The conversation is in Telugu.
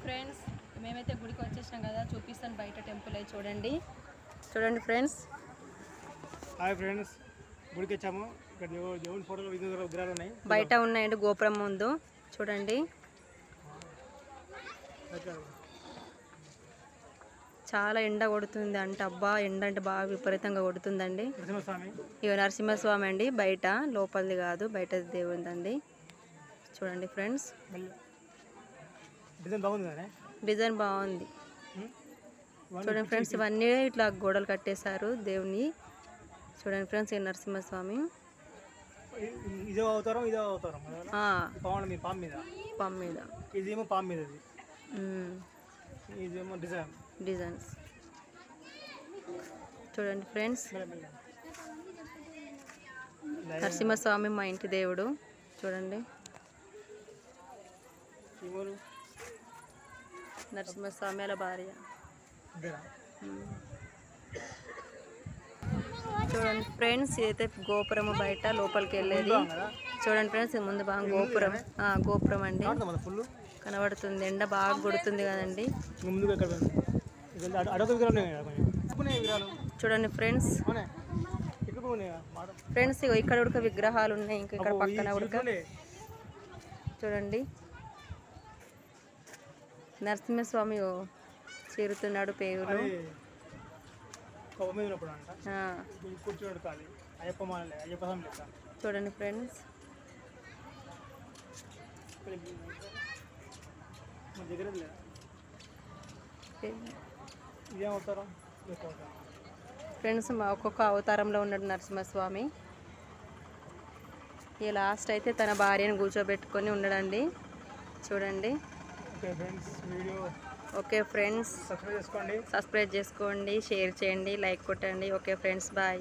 ఫ్రెండ్స్, మేమైతే గుడికి వచ్చేసాం కదా, చూపిస్తాను బయట టెంపుల్ అయి చూడండి. చూడండి ఫ్రెండ్స్. హాయ్ ఫ్రెండ్స్, గుడికి వచ్చాము. ఇక్కడ దేవుని ఫోటోలు విగ్రహాలు ఉన్నాయి, బయట ఉన్నాయండి గోపురం ముందు చూడండి. చాలా ఎండ కొడుతుంది అంట. అబ్బా, ఎండ అంటే బాగా విపరీతంగా కొడుతుందండి. ఇక నరసింహస్వామి అండి, బయట, లోపలిది కాదు, బయట దేవుందండి. చూడండి ఫ్రెండ్స్, డిజైన్ బాగుంది. చూడండి ఫ్రెండ్స్, ఇవన్నీ ఇట్లా గోడలు కట్టేశారు దేవుని. చూడండి ఫ్రెండ్స్, ఈ నరసింహస్వామి పాము మీద, ఇదేమో పాము మీద, ఇదేమో డిజైన్స్. చూడండి ఫ్రెండ్స్, నరసింహస్వామి మా ఇంటి దేవుడు. చూడండి, నరసింహస్వామి అలా భార్య. చూడండి ఫ్రెండ్స్, ఇదైతే గోపురము బయట లోపలికి వెళ్ళేది. చూడండి ఫ్రెండ్స్, ముందు బాగా గోపురం, గోపురం అండి కనబడుతుంది. ఎండ బాగా కొడుతుంది కదండి. చూడండి ఫ్రెండ్స్, ఫ్రెండ్స్ ఇక్కడ ఉడక విగ్రహాలు ఉన్నాయి, ఇంకా ఇక్కడ పక్కన ఉడక. చూడండి, నరసింహస్వామి చేరుతున్నాడు పేరులో. చూడండి ఫ్రెండ్స్, ఫ్రెండ్స్ మా ఒక్కొక్క అవతారంలో ఉన్నాడు నరసింహస్వామి. ఈ లాస్ట్ అయితే తన భార్యను కూర్చోబెట్టుకొని ఉన్నాడండి. చూడండి. ఓకే ఫ్రెండ్స్, సబ్స్క్రైబ్ చేసుకోండి, షేర్ చేయండి, లైక్ కొట్టండి. Okay friends, bye.